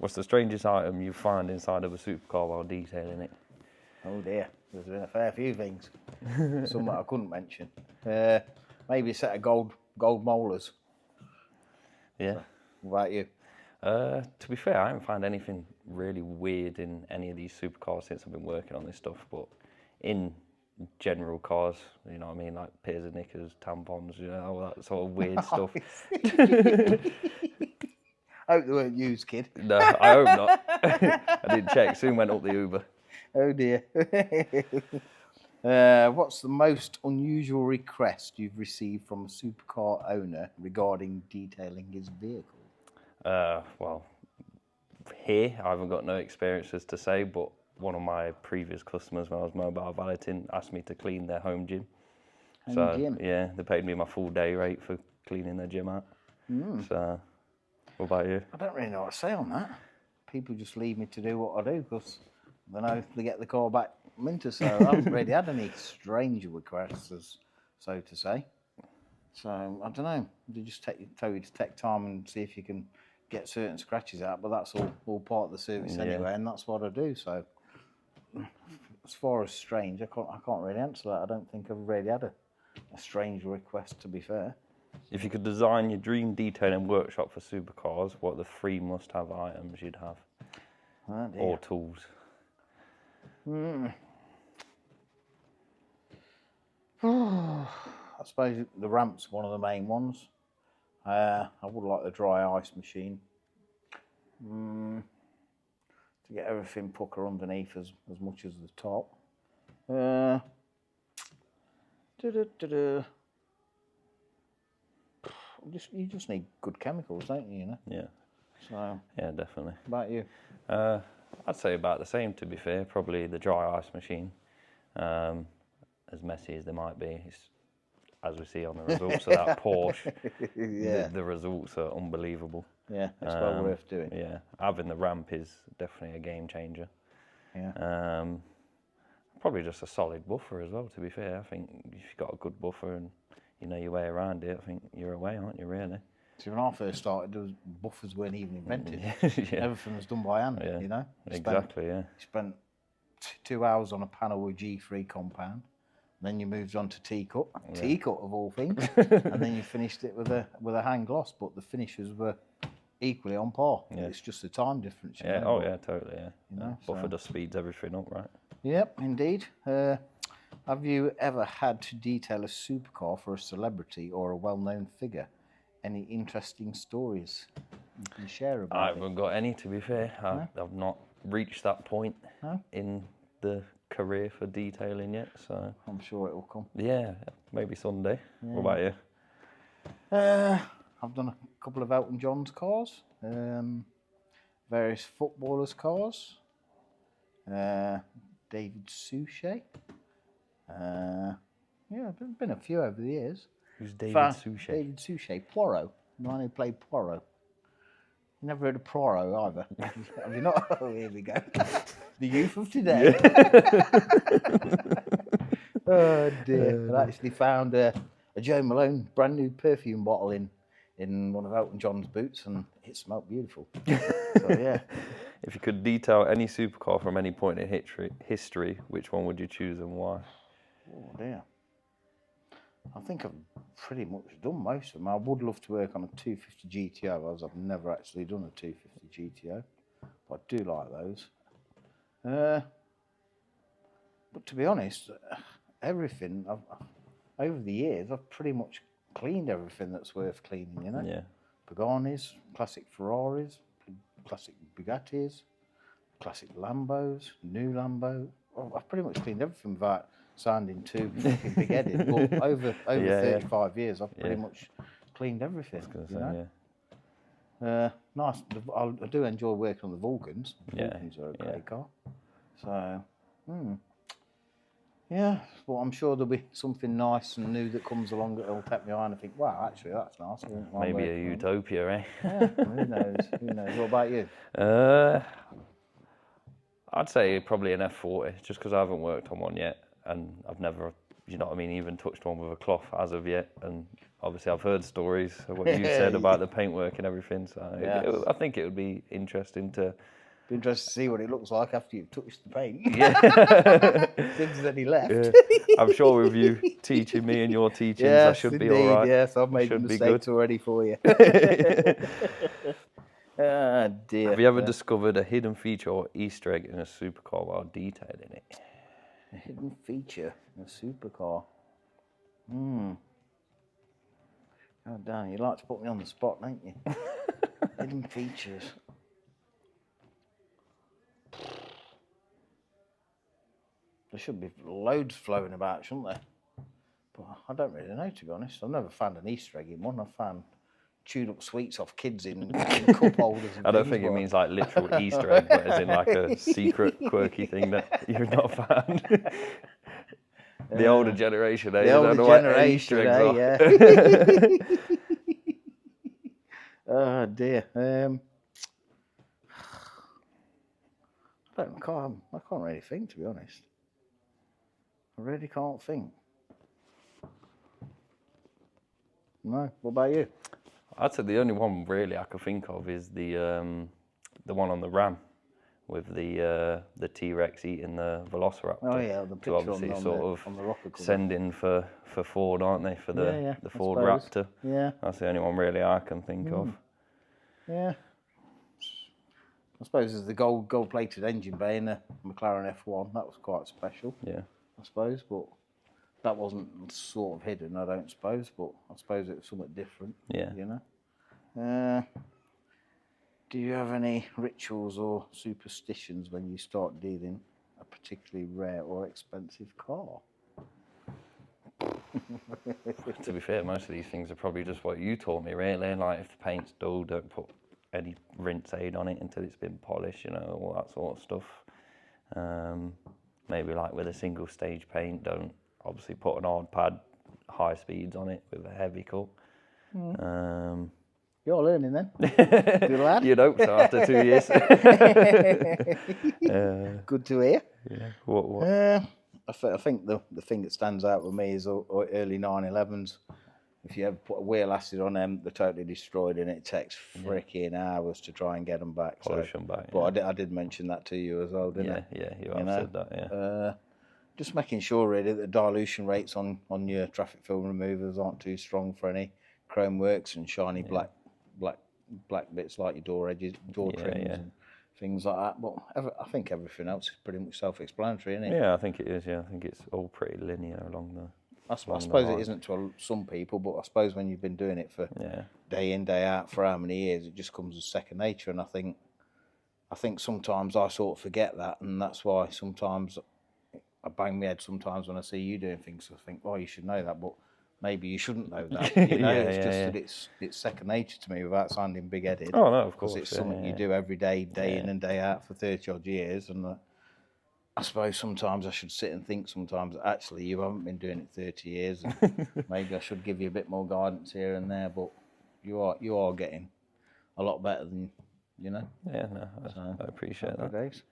What's the strangest item you find inside of a supercar while detailing it? Oh dear, there's been a fair few things. Some that I couldn't mention. Maybe a set of gold molars. Yeah. So, what about you? To be fair, I haven't found anything really weird in any of these supercars since I've been working on this stuff, but in general cars, you know what I mean, like pairs of knickers, tampons, you know, all that sort of weird stuff. I hope they weren't used, kid. No, I hope not. I didn't check, soon went up the Uber. Oh dear. What's the most unusual request you've received from a supercar owner regarding detailing his vehicle? Well, here I haven't got no experiences to say, but one of my previous customers when I was mobile valeting asked me to clean their home gym. Gym? Yeah, they paid me my full day rate for cleaning their gym out. So, what about you? I don't really know what to say on that. People just leave me to do what I do because they know they get the car back winter, so I haven't really had any strange requests, so to say. So, I don't know. They just tell you to take time and see if you can get certain scratches out, but that's all part of the service anyway, and that's what I do. So, as far as strange, I can't really answer that. I don't think I've really had a strange request, to be fair. If you could design your dream detailing workshop for supercars, what are the 3 must-have items you'd have? Oh, or tools? I suppose the ramp's one of the main ones. I would like the dry ice machine to get everything pucker underneath as much as the top. You just need good chemicals, don't you? You know. Yeah. So. Yeah, definitely. What about you? I'd say about the same, to be fair. Probably the dry ice machine. As messy as they might be, as we see on the results of that Porsche, the results are unbelievable. Yeah, it's well worth doing. Yeah, having the ramp is definitely a game changer. Yeah. Probably just a solid buffer as well, to be fair. I think if you've got a good buffer and you know your way around it, I think you're away, aren't you, really? So when I first started, buffers weren't even invented. Yeah. Everything was done by hand, you know? Exactly, You spent 2 hours on a panel with G3 compound. Then you moved on to T-cut of all things, and then you finished it with a hand gloss. But the finishes were equally on par. Yeah. It's just the time difference. Yeah. Know, yeah, totally. Yeah. You know, buffer just speeds everything up, right? Yep, indeed. Have you ever had to detail a supercar for a celebrity or a well-known figure? Any interesting stories you can share about I haven't got any, to be fair. I've not reached that point in the career for detailing yet, so I'm sure it will come. Yeah, maybe someday. Yeah. What about you? I've done a couple of Elton John's cars, various footballers' cars, David Suchet. Yeah, there's been a few over the years. Who's David Suchet? David Suchet, Poirot, the man who played Poirot. You never heard of Poirot either. Have you not? Oh, here we go. The youth of today. Oh dear. I actually found a Joe Malone brand new perfume bottle in one of Elton John's boots, and it smelled beautiful. So yeah. If you could detail any supercar from any point in history, which one would you choose and why? Oh dear. I think I've pretty much done most of them. I would love to work on a 250 GTO, as I've never actually done a 250 GTO, but I do like those. But to be honest, everything over the years, I've pretty much cleaned everything that's worth cleaning. You know, Yeah. Paganis, classic Ferraris, classic Bugattis, classic Lambos, new Lambo. Well, I've pretty much cleaned everything without sounding too fucking big-headed. But over 35 years, I've pretty much cleaned everything. Nice. I do enjoy working on the Vulcans. The Vulcans are a great car. So, yeah. Well, I'm sure there'll be something nice and new that comes along that'll take me eye and I think, wow, actually, that's nice. Maybe a utopia, eh? Yeah, who knows? Who knows? What about you? I'd say probably an F40, just because I haven't worked on one yet, and I've never, you know what I mean, even touched one with a cloth as of yet, and obviously I've heard stories of what you said about the paintwork and everything. So I think it would be interesting to. Be interested to see what it looks like after you've touched the paint. Yeah. If there's any left. Yeah. I'm sure with you teaching me and your teachings, I should be all right. Yes, I've made Should be mistakes good. already for you. Ah, dear. Have you ever discovered a hidden feature or Easter egg in a supercar while detailing it? A hidden feature in a supercar. God damn, you like to put me on the spot, don't you? Hidden features. There should be loads floating about, shouldn't there? But I don't really know, to be honest. I've never found an Easter egg in one. I've found chewed up sweets off kids in cup holders. And I don't things, think it but- means like literal Easter egg, but as in like a secret, quirky thing that you've not found. The older generation, eh? The older don't know what generation, Easter eggs yeah. Oh dear. I can't really think, to be honest. I really can't think. No. What about you? I'd say the only one really I could think of is the one on the Ram with the T-Rex eating the Velociraptor. Oh yeah, the picture obviously on sort the rocker cover. sending for Ford, aren't they? For the I Ford suppose. Raptor. Yeah. That's the only one really I can think of. Yeah. I suppose there's the gold-plated engine bay in the McLaren F1. That was quite special. Yeah. I suppose, but that wasn't sort of hidden, I don't suppose. But I suppose it was something different. Yeah. You know. Do you have any rituals or superstitions when you start dealing a particularly rare or expensive car? To be fair, most of these things are probably just what you taught me, really. Like if the paint's dull, don't put any rinse aid on it until it's been polished, you know, all that sort of stuff. Maybe like with a single stage paint, don't obviously put an hard pad, high speeds on it with a heavy cut. You're learning then. Good lad. You'd hope so after 2 years. Good to hear. Yeah. What? I think the thing that stands out with me is early 911s. If you ever put a wheel acid on them, they're totally destroyed, and it takes freaking hours to try and get them back. Polish them back. But I did mention that to you as well, didn't I? Yeah, you have said that, yeah. Just making sure really that the dilution rates on your traffic film removers aren't too strong for any chrome works and shiny black bits like your door edges, door trims and things like that. But I think everything else is pretty much self-explanatory, isn't it? Yeah, I think it is, yeah. I think it's all pretty linear along the... I suppose it isn't to some people, but I suppose when you've been doing it for day in, day out for how many years, it just comes as second nature. And I think sometimes I sort of forget that, and that's why sometimes I bang my head sometimes when I see you doing things. I think, oh, you should know that, but maybe you shouldn't know that. You know, that it's second nature to me without sounding big-headed. Oh, no, of course. Because it's something you do every day, day in and day out for 30-odd years. And I suppose sometimes I should sit and think sometimes, actually, you haven't been doing it 30 years. And maybe I should give you a bit more guidance here and there, but you are getting a lot better than, you know. Yeah, no, I appreciate that. Days.